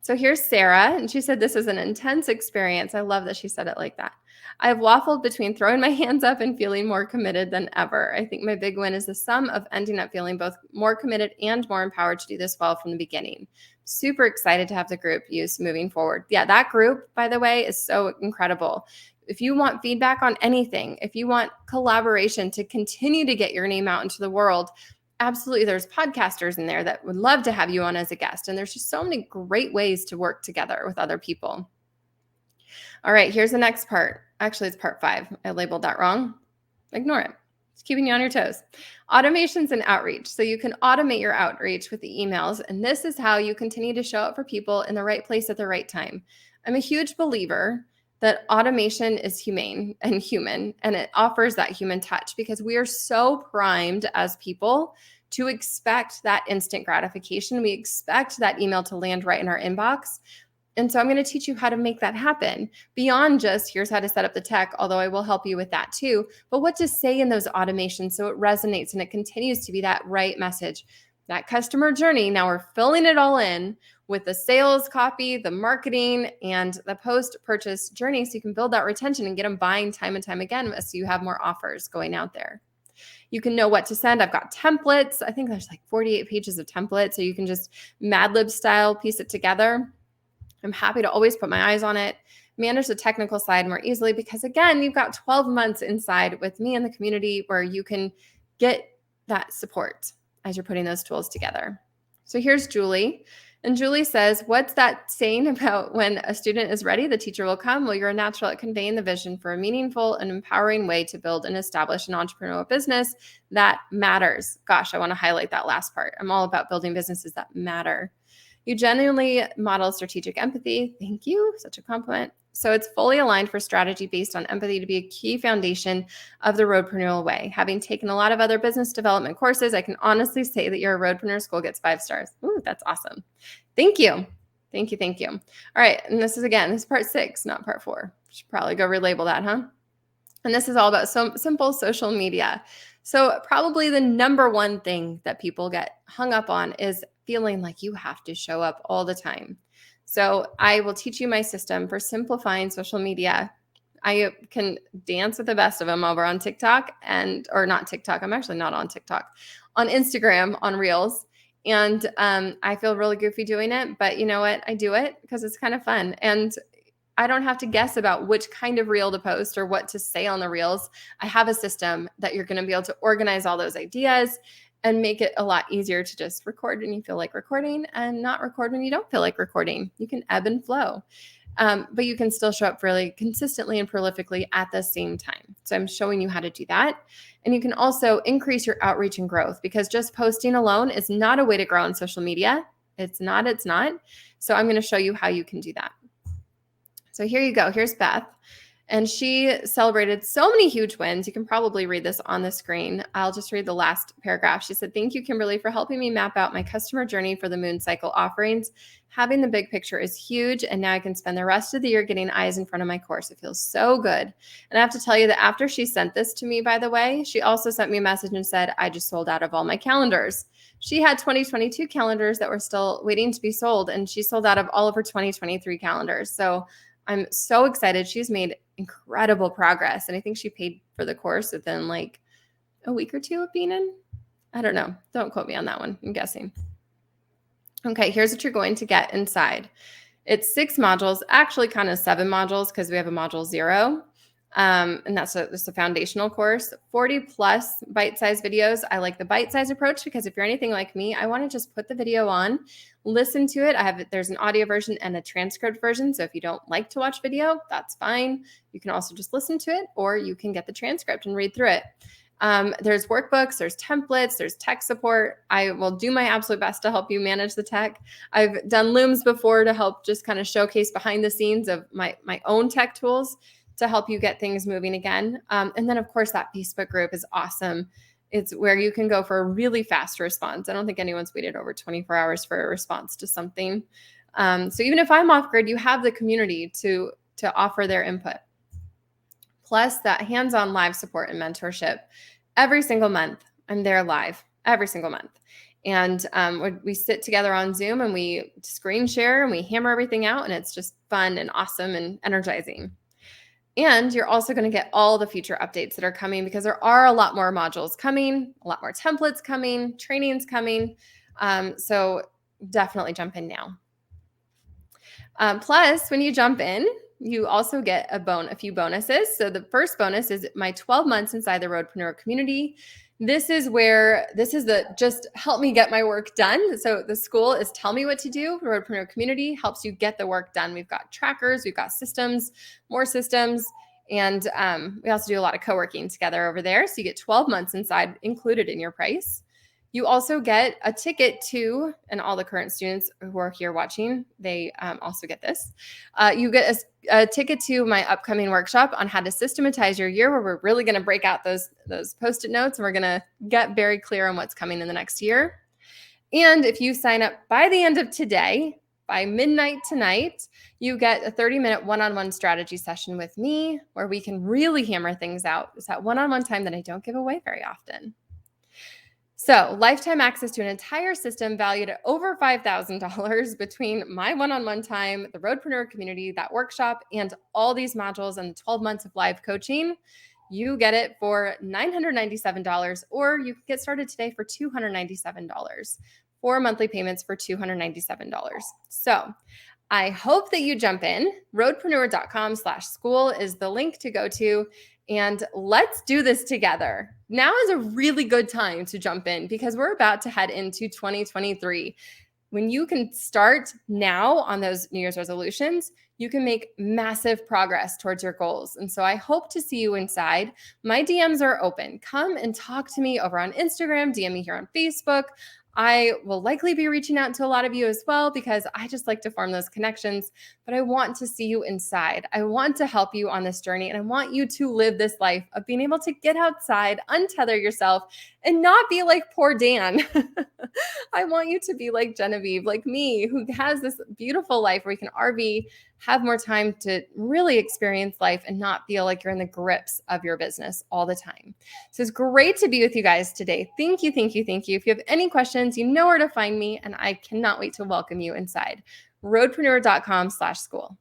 So here's Sarah, and she said, this was an intense experience. I love that she said it like that. I have waffled between throwing my hands up and feeling more committed than ever. I think my big win is the sum of ending up feeling both more committed and more empowered to do this well from the beginning. Super excited to have the group use moving forward. Yeah, that group, by the way, is so incredible. If you want feedback on anything, if you want collaboration to continue to get your name out into the world, absolutely, there's podcasters in there that would love to have you on as a guest. And there's just so many great ways to work together with other people. All right, here's the next part. Actually, it's part 5. I labeled that wrong. Ignore it. It's keeping you on your toes. Automations and outreach. So you can automate your outreach with the emails. And this is how you continue to show up for people in the right place at the right time. I'm a huge believer that automation is humane and human, and it offers that human touch because we are so primed as people to expect that instant gratification. We expect that email to land right in our inbox. And so I'm going to teach you how to make that happen beyond just here's how to set up the tech, although I will help you with that too, but what to say in those automations so it resonates and it continues to be that right message. That customer journey, now we're filling it all in with the sales copy, the marketing, and the post-purchase journey so you can build that retention and get them buying time and time again so you have more offers going out there. You can know what to send. I've got templates. I think there's like 48 pages of templates, so you can just Mad Lib style piece it together. I'm happy to always put my eyes on it, manage the technical side more easily because, again, you've got 12 months inside with me in the community where you can get that support as you're putting those tools together. So here's Julie. And Julie says, what's that saying about when a student is ready, the teacher will come? Well, you're a natural at conveying the vision for a meaningful and empowering way to build and establish an entrepreneurial business that matters. Gosh, I want to highlight that last part. I'm all about building businesses that matter. You genuinely model strategic empathy. Thank you. Such a compliment. So it's fully aligned for strategy based on empathy to be a key foundation of the Roadpreneur way. Having taken a lot of other business development courses, I can honestly say that your Roadpreneur School gets 5 stars. Ooh, that's awesome. Thank you. Thank you. Thank you. All right. And this is part 6, not part 4. Should probably go relabel that, huh? And this is all about simple social media. So probably the number one thing that people get hung up on is feeling like you have to show up all the time. So I will teach you my system for simplifying social media. I can dance with the best of them over on TikTok or not TikTok. I'm actually not on TikTok, on Instagram, on Reels. And I feel really goofy doing it, but you know what? I do it because it's kind of fun. And I don't have to guess about which kind of reel to post or what to say on the reels. I have a system that you're going to be able to organize all those ideas and make it a lot easier to just record when you feel like recording and not record when you don't feel like recording. You can ebb and flow, but you can still show up really consistently and prolifically at the same time. So I'm showing you how to do that. And you can also increase your outreach and growth, because just posting alone is not a way to grow on social media. It's not. So I'm going to show you how you can do that. So here you go. Here's Beth. And she celebrated so many huge wins. You can probably read this on the screen. I'll just read the last paragraph. She said, "Thank you, Kimberly, for helping me map out my customer journey for the Moon Cycle offerings. Having the big picture is huge, and now I can spend the rest of the year getting eyes in front of my course. It feels so good." And I have to tell you that after she sent this to me, by the way, she also sent me a message and said, "I just sold out of all my calendars." She had 2022 calendars that were still waiting to be sold, and she sold out of all of her 2023 calendars. So I'm so excited. She's made incredible progress. And I think she paid for the course within like a week or 2 of being in. I don't know. Don't quote me on that one. I'm guessing. Okay, here's what you're going to get inside. It's 6 modules, actually kind of 7 modules, because we have a module 0. And that's a foundational course, 40 plus bite-sized videos. I like the bite-sized approach because if you're anything like me, I want to just put the video on, listen to it. There's an audio version and a transcript version. So if you don't like to watch video, that's fine. You can also just listen to it, or you can get the transcript and read through it. There's workbooks, there's templates, there's tech support. I will do my absolute best to help you manage the tech. I've done Looms before to help just kind of showcase behind the scenes of my own tech tools to help you get things moving again. And then, of course, that Facebook group is awesome. It's where you can go for a really fast response. I don't think anyone's waited over 24 hours for a response to something. So even if I'm off grid, you have the community to offer their input. Plus that hands-on live support and mentorship. Every single month, I'm there live, every single month. And we sit together on Zoom and we screen share and we hammer everything out. And it's just fun and awesome and energizing. And you're also going to get all the future updates that are coming, because there are a lot more modules coming, a lot more templates coming, trainings coming. So definitely jump in now. Plus, when you jump in, you also get a few bonuses. So the first bonus is my 12 months inside the Roadpreneur community. This is the just help me get my work done. So the school is tell me what to do. The Roadpreneur community helps you get the work done. We've got trackers, we've got systems, more systems. And we also do a lot of co-working together over there. So you get 12 months inside included in your price. You also get a ticket to, and all the current students who are here watching, they also get this. You get a ticket to my upcoming workshop on how to systematize your year, where we're really going to break out those Post-it notes, and we're going to get very clear on what's coming in the next year. And if you sign up by the end of today, by midnight tonight, you get a 30-minute one-on-one strategy session with me, where we can really hammer things out. It's that one-on-one time that I don't give away very often. So lifetime access to an entire system valued at over $5,000 between my one-on-one time, the Roadpreneur community, that workshop, and all these modules and 12 months of live coaching. You get it for $997, or you can get started today for $297. 4 monthly payments for $297. So I hope that you jump in. Roadpreneur.com/school is the link to go to. And let's do this together. Now is a really good time to jump in, because we're about to head into 2023. when you can start now on those New Year's resolutions, you can make massive progress towards your goals. And so I hope to see you inside. My DMs are open. Come and talk to me over on Instagram, DM me here on Facebook. I will likely be reaching out to a lot of you as well because I just like to form those connections, but I want to see you inside. I want to help you on this journey, and I want you to live this life of being able to get outside, untether yourself, and not be like poor Dan. I want you to be like Genevieve, like me, who has this beautiful life where you can RV, have more time to really experience life and not feel like you're in the grips of your business all the time. So it's great to be with you guys today. Thank you, thank you, thank you. If you have any questions, you know where to find me, and I cannot wait to welcome you inside. Roadpreneur.com/school.